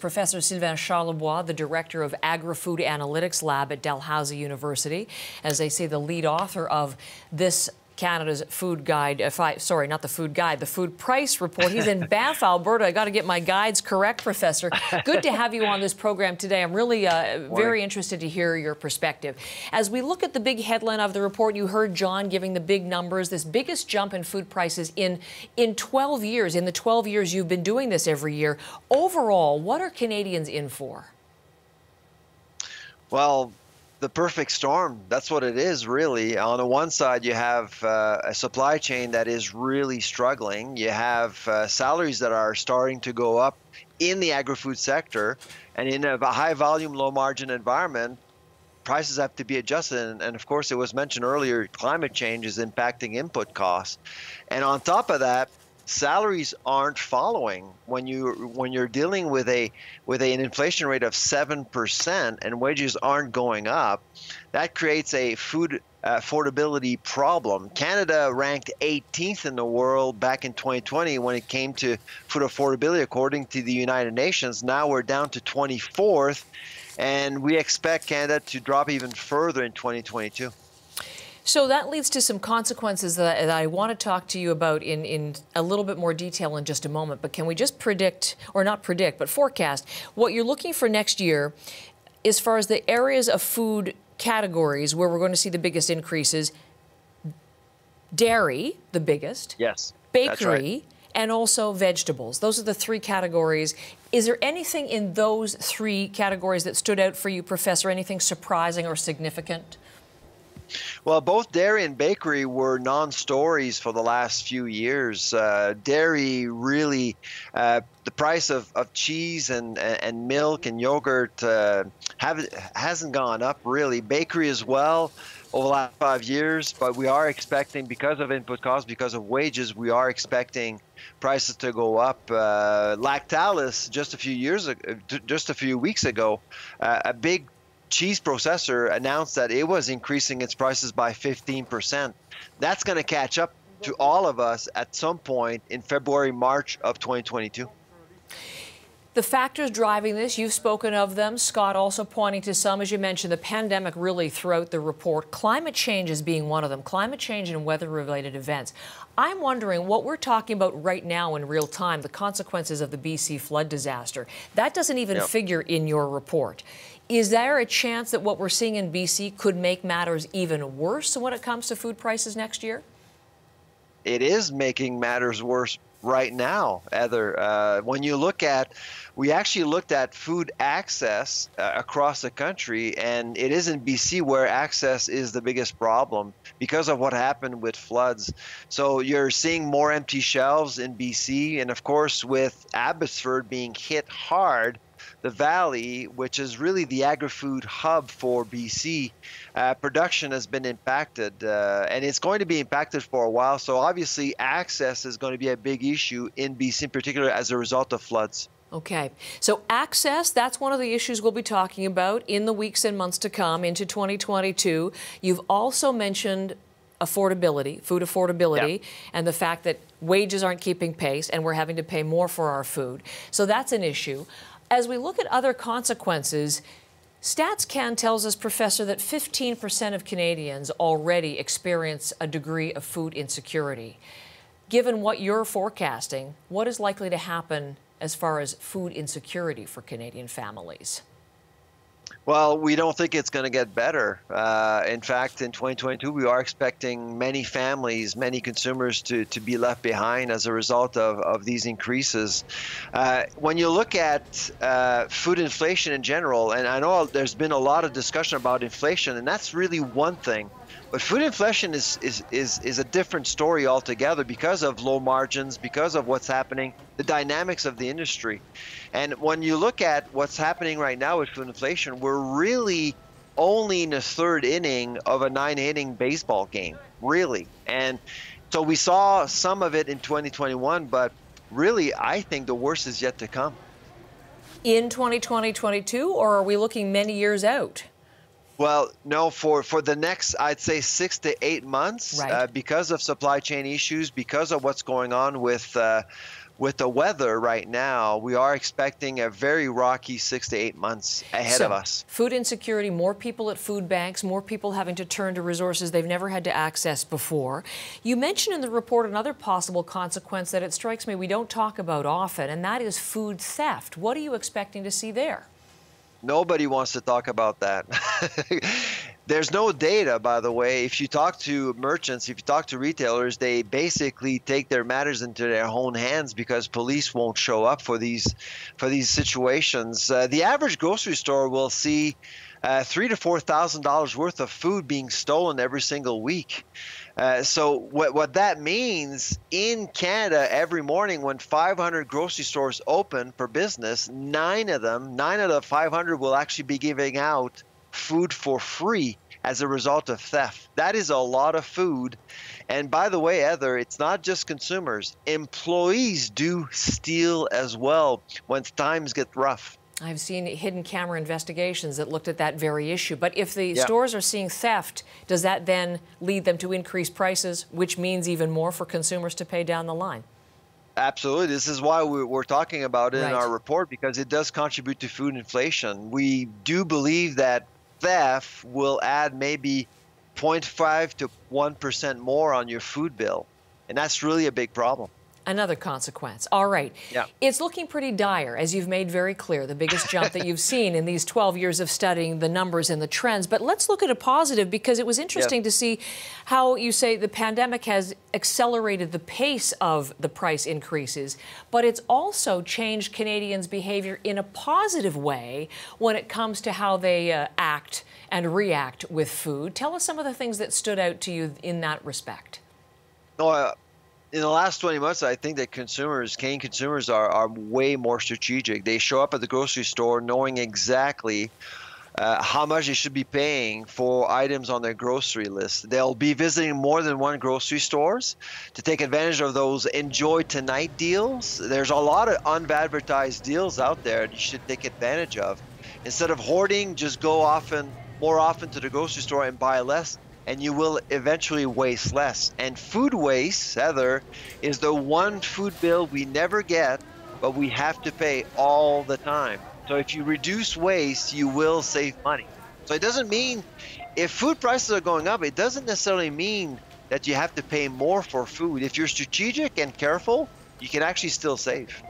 Professor Sylvain Charlebois, the director of Agri-Food Analytics Lab at Dalhousie University. As they say, the lead author of this Canada's food guide, sorry, not the food guide, the food price report. He's in Banff, Alberta. I got to get my guides correct, Professor. Good to have you on this program today. I'm really very interested to hear your perspective. As we look at the big headline of the report, you heard John giving the big numbers, this biggest jump in food prices in 12 years, in the 12 years you've been doing this every year. Overall, what are Canadians in for? Well, the perfect storm. That's what it is, really. On the one side, you have a supply chain that is really struggling. You have salaries that are starting to go up in the agri-food sector. And in a high-volume, low-margin environment, prices have to be adjusted. And of course, it was mentioned earlier, climate change is impacting input costs. And on top of that, salaries aren't following. When you're dealing with an inflation rate of 7% and wages aren't going up, that creates a food affordability problem. Canada ranked 18th in the world back in 2020 when it came to food affordability, according to the United Nations. Now we're down to 24th, and we expect Canada to drop even further in 2022. So that leads to some consequences that I want to talk to you about in a little bit more detail in just a moment. But can we just predict, or not predict, but forecast what you're looking for next year as far as the areas of food categories where we're going to see the biggest increases? Dairy, the biggest. Yes. Bakery. That's right. And also vegetables. Those are the three categories. Is there anything in those three categories that stood out for you, Professor? Anything surprising or significant? Well, both dairy and bakery were non-stories for the last few years. Dairy really, the price of cheese and milk and yogurt hasn't gone up really. Bakery as well over the last 5 years, but we are expecting, because of input costs, because of wages, we are expecting prices to go up. Lactalis, just a few weeks ago, a big cheese processor announced that it was increasing its prices by 15%. That's going to catch up to all of us at some point in February, March of 2022. The factors driving this, you've spoken of them. Scott also pointing to some, as you mentioned, the pandemic really throughout the report. Climate change is being one of them, climate change and weather-related events. I'm wondering what we're talking about right now in real time, the consequences of the BC flood disaster. That doesn't even figure in your report. Is there a chance that what we're seeing in BC could make matters even worse when it comes to food prices next year? It is making matters worse right now, Heather. When you look at, we actually looked at food access across the country, and it is in BC where access is the biggest problem because of what happened with floods. So you're seeing more empty shelves in BC, and of course with Abbotsford being hit hard, the Valley, which is really the agri-food hub for BC, production has been impacted, and it's going to be impacted for a while. So obviously access is going to be a big issue in BC in particular as a result of floods. Okay, so access, that's one of the issues we'll be talking about in the weeks and months to come into 2022. You've also mentioned affordability, food affordability, and the fact that wages aren't keeping pace and we're having to pay more for our food. So that's an issue. As we look at other consequences, StatsCan tells us, Professor, that 15% of Canadians already experience a degree of food insecurity. Given what you're forecasting, what is likely to happen as far as food insecurity for Canadian families? Well, we don't think it's going to get better. In fact, in 2022, we are expecting many families, many consumers to be left behind as a result of these increases. When you look at food inflation in general, and I know there's been a lot of discussion about inflation, and that's really one thing. But food inflation is a different story altogether because of low margins, because of what's happening, the dynamics of the industry. And when you look at what's happening right now with food inflation, we're really only in the third inning of a 9-inning baseball game, really. And so we saw some of it in 2021, but really I think the worst is yet to come. In 2022, or are we looking many years out? Well, no, for the next, I'd say 6 to 8 months, right. Because of supply chain issues, because of what's going on with with the weather right now, we are expecting a very rocky 6 to 8 months ahead of us. Food insecurity, more people at food banks, more people having to turn to resources they've never had to access before. You mentioned in the report another possible consequence that it strikes me we don't talk about often, and that is food theft. What are you expecting to see there? Nobody wants to talk about that. There's no data, by the way. If you talk to merchants, if you talk to retailers, they basically take their matters into their own hands because police won't show up for these situations. The average grocery store will see $3,000 to $4,000 worth of food being stolen every single week. So what that means in Canada, every morning when 500 grocery stores open for business, nine of the 500 will actually be giving out food for free as a result of theft. That is a lot of food. And by the way, Heather, it's not just consumers. Employees do steal as well when times get rough. I've seen hidden camera investigations that looked at that very issue. But if the stores are seeing theft, does that then lead them to increase prices, which means even more for consumers to pay down the line? Absolutely. This is why we're talking about it in our report, because it does contribute to food inflation. We do believe that theft will add maybe 0.5 to 1% more on your food bill. And that's really a big problem. Another consequence. All right. Yeah. It's looking pretty dire, as you've made very clear, the biggest jump that you've seen in these 12 years of studying the numbers and the trends. But let's look at a positive, because it was interesting to see how you say the pandemic has accelerated the pace of the price increases, but it's also changed Canadians' behavior in a positive way when it comes to how they act and react with food. Tell us some of the things that stood out to you in that respect. In the last 20 months, I think that Canadian consumers are way more strategic. They show up at the grocery store knowing exactly how much they should be paying for items on their grocery list. They'll be visiting more than one grocery stores to take advantage of those enjoy tonight deals. There's a lot of unadvertised deals out there you should take advantage of. Instead of hoarding, just go more often to the grocery store and buy less, and you will eventually waste less. And food waste, Heather, is the one food bill we never get, but we have to pay all the time. So if you reduce waste, you will save money. So it doesn't mean, if food prices are going up, it doesn't necessarily mean that you have to pay more for food. If you're strategic and careful, you can actually still save.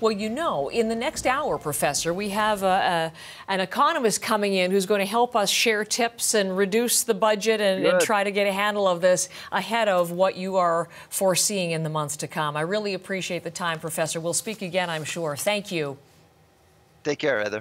Well, you know, in the next hour, Professor, we have an economist coming in who's going to help us share tips and reduce the budget and try to get a handle of this ahead of what you are foreseeing in the months to come. I really appreciate the time, Professor. We'll speak again, I'm sure. Thank you. Take care, Heather.